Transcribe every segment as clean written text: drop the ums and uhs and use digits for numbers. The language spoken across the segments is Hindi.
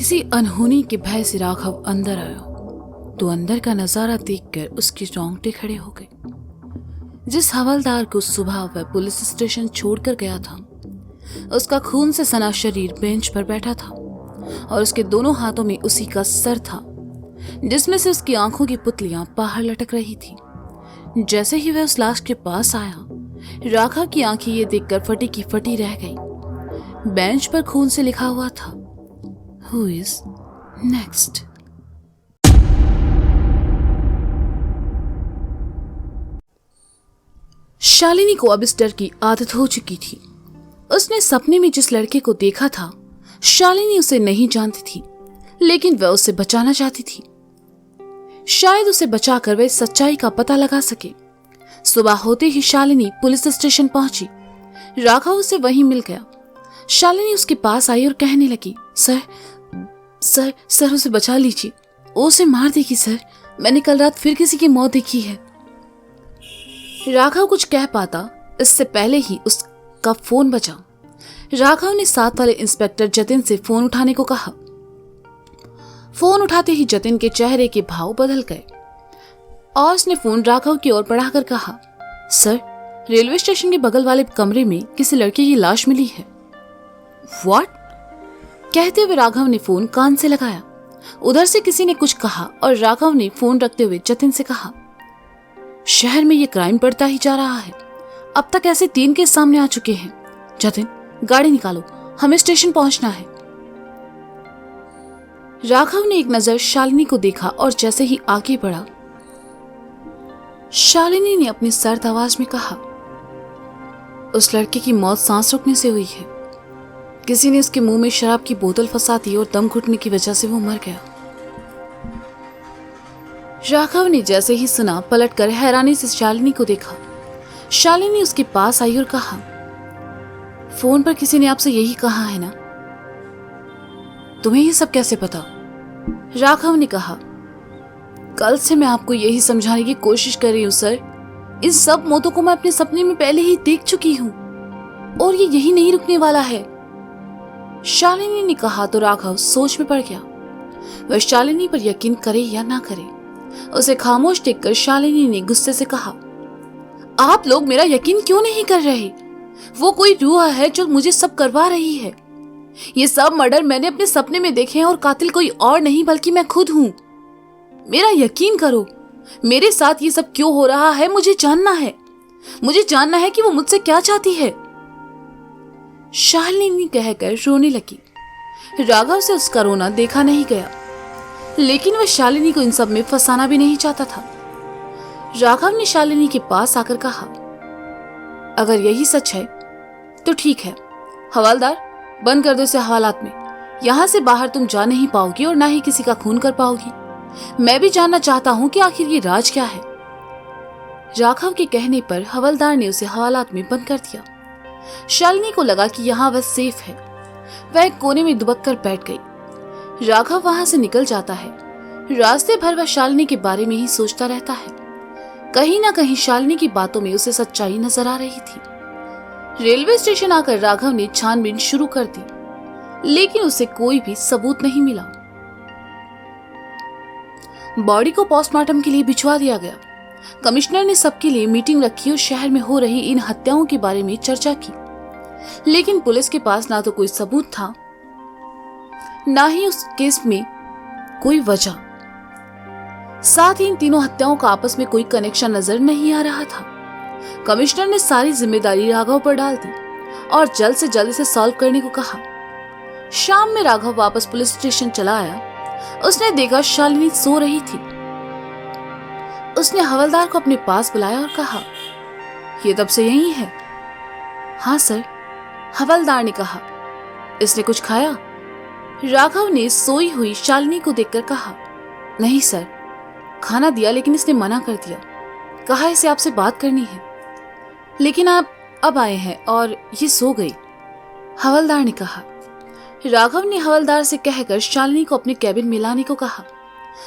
किसी अनहोनी के भय से राघव अंदर आया तो अंदर का नजारा देखकर उसके रोंगटे खड़े हो गए। जिस हवलदार को सुबह वह पुलिस स्टेशन छोड़कर गया था, उसका खून से सना शरीर बेंच पर बैठा था और उसके दोनों हाथों में उसी का सर था, जिसमें से उसकी आंखों की पुतलियां बाहर लटक रही थी। जैसे ही वह उस लाश के पास आया, राघव की आंखें ये देखकर फटी की फटी रह गई। बेंच पर खून से लिखा हुआ था, Who is next? शालिनी को अब इस डर की आदत हो चुकी थी। उसने सपने में जिस लड़के को देखा था, शालिनी उसे नहीं जानती थी, लेकिन वह उसे बचाना चाहती थी। शायद उसे बचाकर वह सच्चाई का पता लगा सके। सुबह होते ही शालिनी पुलिस स्टेशन पहुंची। राघव उसे वहीं मिल गया। शालिनी उसके पास आई और कहने लगी, सर सर उसे बचा लीजिए, वो उसे मार देगी सर। मैंने कल रात फिर किसी की मौत देखी है। राघव कुछ कह पाता इससे पहले ही उसका फोन बजा। राघव ने साथ वाले इंस्पेक्टर जतिन से फोन उठाने को कहा। फोन उठाते ही जतिन के चेहरे के भाव बदल गए और उसने फोन राघव की ओर बढ़ाकर कहा, सर, रेलवे स्टेशन के बगल वाले कमरे में किसी लड़के की लाश मिली है। व्हाट? कहते हुए राघव ने फोन कान से लगाया। उधर से किसी ने कुछ कहा और राघव ने फोन रखते हुए जतिन से कहा, शहर में ये क्राइम बढ़ता ही जा रहा है। अब तक ऐसे 3 केस सामने आ चुके हैं। जतिन, गाड़ी निकालो, हमें स्टेशन पहुंचना है। राघव ने एक नजर शालिनी को देखा और जैसे ही आगे बढ़ा, शालिनी ने अपनी सर्द आवाज में कहा, उस लड़के की मौत सांस रोकने से हुई है। किसी ने उसके मुंह में शराब की बोतल फंसा दी और दम घुटने की वजह से वो मर गया। राघव ने जैसे ही सुना, पलटकर हैरानी से शालिनी को देखा। शालिनी उसके पास आई और कहा, फोन पर किसी ने आपसे यही कहा है ना? तुम्हें ये सब कैसे पता? राघव ने कहा, कल से मैं आपको यही समझाने की कोशिश कर रही हूं सर। इन सब मौतों को मैं अपने सपने में पहले ही देख चुकी हूं और ये यही नहीं रुकने वाला है। शालिनी ने कहा तो राघव सोच में पड़ गया। वह शालिनी पर यकीन करे या ना करे, उसे खामोश देखकर शालिनी ने गुस्से से कहा, आप लोग मेरा यकीन क्यों नहीं कर रहे? वो कोई रूह है जो मुझे सब करवा रही है। ये सब मर्डर मैंने अपने सपने में देखे हैं और कातिल कोई और नहीं बल्कि मैं खुद हूं। मेरा यकीन करो, मेरे साथ ये सब क्यों हो रहा है मुझे जानना है। मुझे जानना है कि वो मुझसे क्या चाहती है। शालिनी कहकर रोने लगी। राघव से उसका रोना देखा नहीं गया, लेकिन वह शालिनी को इन सब में फंसाना भी नहीं चाहता था। राघव ने शालिनी के पास आकर कहा, अगर यही सच है तो ठीक है, हवालदार, बंद कर दो इसे हवालात में। यहां से बाहर तुम जा नहीं पाओगी और ना ही किसी का खून कर पाओगी। मैं भी जानना चाहता हूं कि आखिर ये राज क्या है। राघव के कहने पर हवलदार ने उसे हवालात में बंद कर दिया। शालिनी को लगा कि यहाँ वह सेफ है। वह एक कोने में दुबक कर बैठ गई। राघव वहां से निकल जाता है। रास्ते भर वह शालिनी के बारे में ही सोचता रहता है। कहीं ना कहीं शालिनी की बातों में उसे सच्चाई नजर आ रही थी। रेलवे स्टेशन आकर राघव ने छानबीन शुरू कर दी, लेकिन उसे कोई भी सबूत नहीं मिला। बॉडी को पोस्टमार्टम के लिए भिजवा दिया गया। कमिश्नर ने सबके लिए मीटिंग रखी और शहर में हो रही इन हत्याओं के बारे में चर्चा की, लेकिन पुलिस के पास ना तो कोई सबूत था, ना ही उस केस में कोई वजह। साथ ही इन तीनों हत्याओं का आपस में कोई कनेक्शन नजर नहीं आ रहा था। कमिश्नर ने सारी जिम्मेदारी राघव पर डाल दी और जल्द से जल्द इसे सॉल्व करने को कहा। शाम में राघव वापस पुलिस स्टेशन चला आया। उसने देखा शालिनी सो रही थी। उसने हवलदार को अपने पास बुलाया और कहा, ये तब से यही है? हाँ सर, हवलदार ने कहा। इसने कुछ खाया? राघव ने सोई हुई शालिनी को देखकर कहा, नहीं सर, खाना दिया लेकिन इसने मना कर दिया। कहा इसे आपसे बात करनी है, लेकिन आप अब आए हैं और ये सो गई, हवलदार ने कहा। राघव ने हवलदार से कहकर शालिनी को अपने कैबिन में लाने को कहा,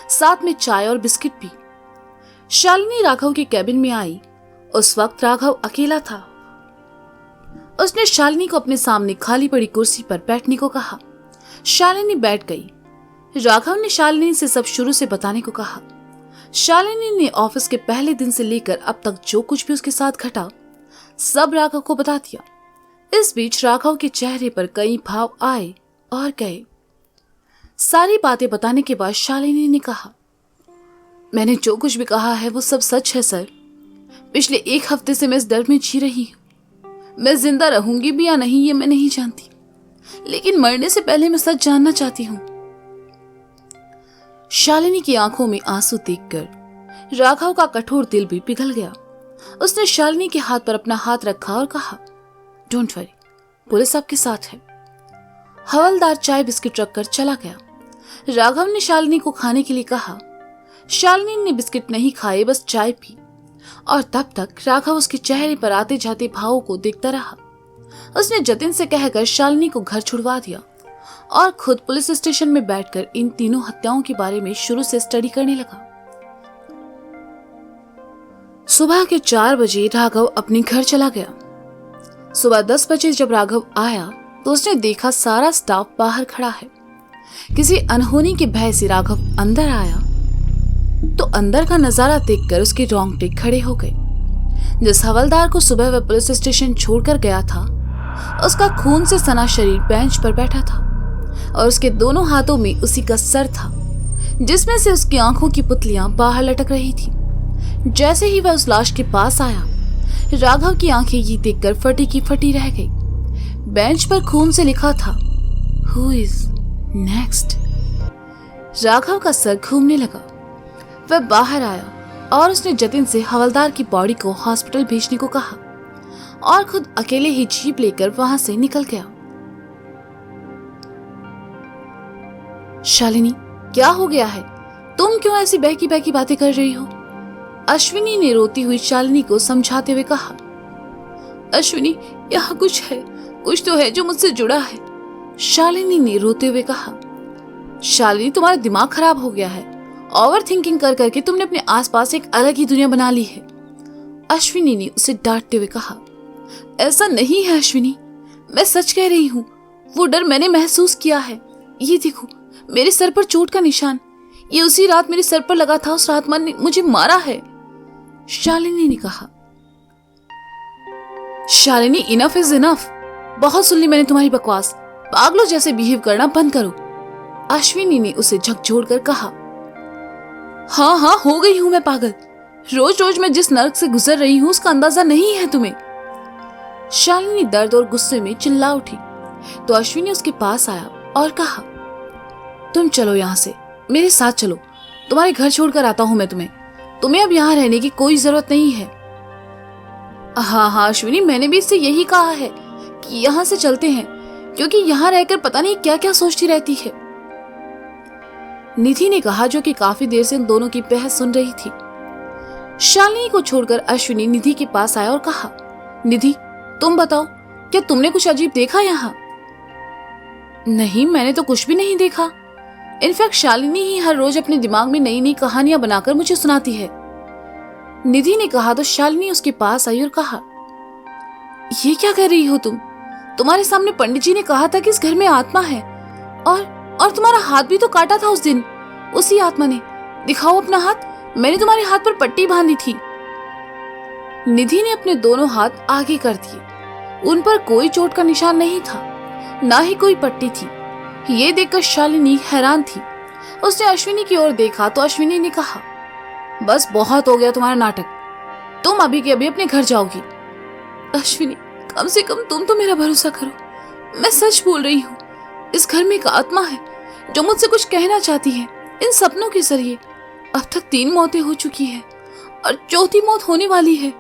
साथ में चाय और बिस्किट भी। शालिनी राघव के कैबिन में आई। उस वक्त राघव अकेला था। उसने शालिनी को अपने सामने खाली पड़ी कुर्सी पर बैठने को कहा। शालिनी बैठ गई राघव ने शालिनी से सब शुरू से बताने को कहा। शालिनी ने ऑफिस के पहले दिन से लेकर अब तक जो कुछ भी उसके साथ घटा सब राघव को बता दिया। इस बीच राघव के चेहरे पर कई भाव आए और गए। सारी बातें बताने के बाद शालिनी ने कहा, मैंने जो कुछ भी कहा है वो सब सच है सर। पिछले 1 हफ्ते से मैं इस डर में जी रही हूँ। मैं जिंदा रहूंगी भी या नहीं ये मैं नहीं जानती, लेकिन मरने से पहले मैं सच जानना चाहती हूँ। शालिनी की आंखों में आंसू देखकर राघव का कठोर दिल भी पिघल गया। उसने शालिनी के हाथ पर अपना हाथ रखा और कहा, डोंट वरी, पुलिस आपके साथ है। हवलदार चाय बिस्किट रखकर चला गया। राघव ने शालिनी को खाने के लिए कहा। शालिनी ने बिस्किट नहीं खाए, बस चाय पी, और तब तक राघव उसके चेहरे पर आते जाते भावों को देखता रहा। उसने जतिन से कहकर शालिनी को घर छुड़वा दिया और खुद पुलिस स्टेशन में बैठकर इन तीनों हत्याओं के बारे में शुरू से स्टडी करने लगा। सुबह के 4 बजे राघव अपने घर चला गया। सुबह 10 बजे जब राघव आया तो उसने देखा सारा स्टाफ बाहर खड़ा है। किसी अनहोनी के भय से राघव अंदर आया तो अंदर का नजारा देखकर उसके रोंगटे खड़े हो गए। जिस हवलदार को सुबह वह पुलिस स्टेशन छोड़कर गया था, उसका खून से सना शरीर बेंच पर बैठा था और उसके दोनों हाथों में उसी का सर था, जिसमें से उसकी आंखों की पुतलियां बाहर लटक रही थी। जैसे ही वह उस लाश के पास आया, राघव की आंखें ये देखकर फटी की फटी रह गई। बेंच पर खून से लिखा था, हु इज नेक्स्ट। राघव का सर घूमने लगा। वह बाहर आया और उसने जतिन से हवलदार की बॉडी को हॉस्पिटल भेजने को कहा और खुद अकेले ही जीप लेकर वहां से निकल गया। शालिनी, क्या हो गया है? तुम क्यों ऐसी बहकी बहकी बातें कर रही हो? अश्विनी ने रोती हुई शालिनी को समझाते हुए कहा। अश्विनी, यहाँ कुछ तो है जो मुझसे जुड़ा है, शालिनी ने रोते हुए कहा। शालिनी, तुम्हारा दिमाग खराब हो गया है। ओवर थिंकिंग कर करके तुमने अपने आसपास एक अलग ही दुनिया बना ली है, अश्विनी ने उसे डांटते हुए कहा। ऐसा नहीं है अश्विनी, मैं सच कह रही हूँ। वो डर मैंने महसूस किया है। ये देखो, मेरे सर पर चोट का निशान, ये उसी रात मेरे सर पर लगा था। उस रात ने मुझे मारा है, शालिनी ने कहा। Shalini, enough is enough. बहुत सुन ली मैंने तुम्हारी बकवास। पागलों जैसे बिहेव करना बंद करो, अश्विनी ने उसे झकझोरकर कहा। हाँ, हो गई हूं मैं पागल। रोज रोज मैं जिस नर्क से गुजर रही हूं उसका अंदाजा नहीं है तुम्हें, शालिनी दर्द और गुस्से में चिल्ला उठी। तो अश्विनी उसके पास आया और कहा, तुम चलो यहाँ से, मेरे साथ चलो। तुम्हारे घर छोड़कर आता हूं मैं तुम्हें अब यहाँ रहने की कोई जरूरत नहीं है। हाँ अश्विनी, मैंने भी इससे यही कहा है कि यहाँ से चलते हैं, क्योंकि यहाँ रहकर पता नहीं क्या क्या सोचती रहती है, निधि ने कहा, जो कि काफी देर से उन दोनों की बहस सुन रही थी। शालिनी को छोड़कर अश्विनी निधि के पास आया और कहा, निधि, तुम बताओ, क्या तुमने कुछ अजीब देखा यहाँ? नहीं, मैंने तो कुछ भी नहीं देखा। इनफैक्ट शालिनी ही हर रोज अपने दिमाग में नई नई कहानियां बनाकर मुझे सुनाती है, निधि ने कहा। तो शालिनी उसके पास आई और कहा, ये क्या कर रही हो तुम? तुम्हारे सामने पंडित जी ने कहा था कि इस घर में आत्मा है, और तुम्हारा हाथ भी तो काटा था उस दिन उसी आत्मा ने। दिखाओ अपना हाथ, मैंने तुम्हारे हाथ पर पट्टी बांधी थी। निधि ने अपने दोनों हाथ आगे कर दिए। उन पर कोई चोट का निशान नहीं था, ना ही कोई पट्टी थी। ये देखकर शालिनी हैरान थी। उसने अश्विनी की ओर देखा तो अश्विनी ने कहा, बस बहुत हो गया तुम्हारा नाटक, तुम अभी के अभी अपने घर जाओगी। अश्विनी, कम से कम तुम तो मेरा भरोसा करो, मैं सच बोल रही हूँ। इस घर में एक आत्मा है जो मुझसे कुछ कहना चाहती है इन सपनों के जरिए। अब तक 3 मौतें हो चुकी है और 4थी मौत होने वाली है,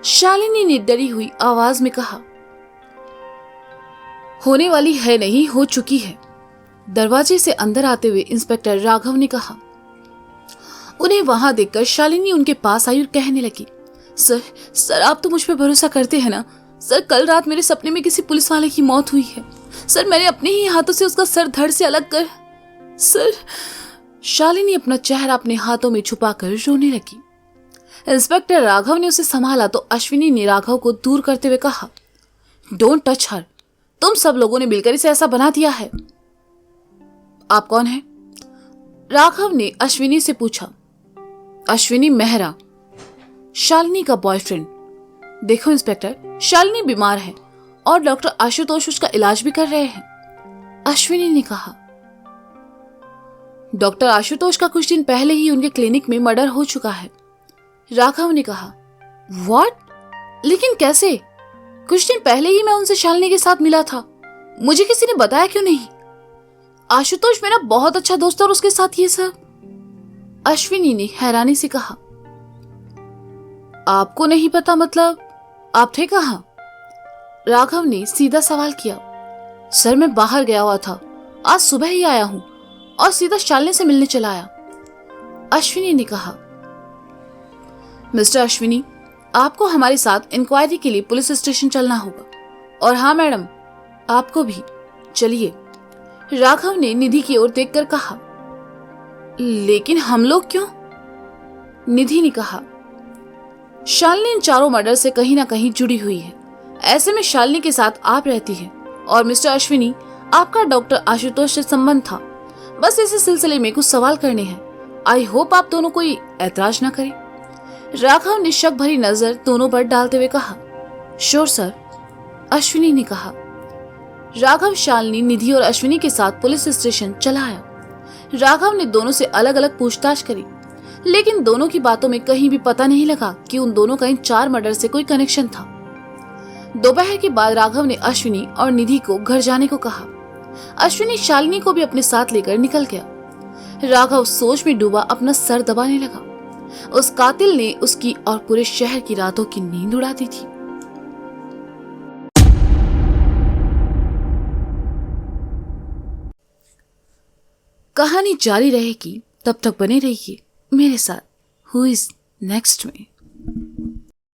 शालिनी ने डरी हुई आवाज में कहा। होने वाली है नहीं, हो चुकी है, दरवाजे से अंदर आते हुए इंस्पेक्टर राघव ने कहा। उन्हें वहां देखकर शालिनी उनके पास आई और कहने लगी, सर आप तो मुझ पर भरोसा करते हैं ना? सर, कल रात मेरे सपने में किसी पुलिस वाले की मौत हुई है। सर, मैंने अपने ही हाथों से उसका सर धड़ से अलग कर। सर, शालिनी अपना चेहरा अपने हाथों में छुपाकर रोने लगी। इंस्पेक्टर राघव ने उसे संभाला तो अश्विनी ने राघव को दूर करते हुए कहा, डोंट टच हर, तुम सब लोगों ने मिलकर इसे ऐसा बना दिया है। आप कौन है? राघव ने अश्विनी से पूछा। अश्विनी मेहरा, शालिनी का बॉयफ्रेंड। देखो इंस्पेक्टर, शालिनी बीमार है और डॉक्टर आशुतोष उसका इलाज भी कर रहे हैं, अश्विनी ने कहा। डॉक्टर आशुतोष का कुछ दिन पहले ही उनके क्लिनिक में मर्डर हो चुका है, राघव ने कहा। व्हाट? लेकिन कैसे? कुछ दिन पहले ही मैं उनसे शालिनी के साथ मिला था, मुझे किसी ने बताया क्यों नहीं? आशुतोष मेरा बहुत अच्छा दोस्त और उसके साथ ये सब, अश्विनी ने हैरानी से कहा। आपको नहीं पता मतलब आप थे कहां? राघव ने सीधा सवाल किया। सर मैं बाहर गया हुआ था, आज सुबह ही आया हूं और सीधा शालिनी से मिलने चला आया, अश्विनी ने कहा। मिस्टर अश्विनी, आपको हमारे साथ इंक्वायरी के लिए पुलिस स्टेशन चलना होगा। और हाँ मैडम, आपको भी चलिए, राघव ने निधि की ओर देखकर कहा। लेकिन हम लोग क्यों? निधि ने कहा। शालिनी इन चारों मर्डर से कहीं ना कहीं जुड़ी हुई है, ऐसे में शालिनी के साथ आप रहती हैं और मिस्टर अश्विनी, आपका डॉक्टर आशुतोष से संबंध था। बस इसी सिलसिले में कुछ सवाल करने हैं। आई होप आप दोनों कोई ऐतराज ना करें, राघव ने शक भरी नजर दोनों पर डालते हुए कहा। श्योर सर, अश्विनी ने कहा। राघव शालिनी, निधि और अश्विनी के साथ पुलिस स्टेशन चला आया। राघव ने दोनों से अलग अलग पूछताछ करी, लेकिन दोनों की बातों में कहीं भी पता नहीं लगा कि उन दोनों का इन 4 मर्डर से कोई कनेक्शन था। दोपहर के बाद राघव ने अश्विनी और निधि को घर जाने को कहा। अश्विनी शालिनी को भी अपने साथ लेकर निकल गया। राघव सोच में डूबा अपना सर दबाने लगा। उस कातिल ने उसकी और पूरे शहर की रातों की नींद उड़ा दी थी। कहानी जारी रहेगी, तब तक बने रहिए मेरे साथ हु इज नेक्स्ट में।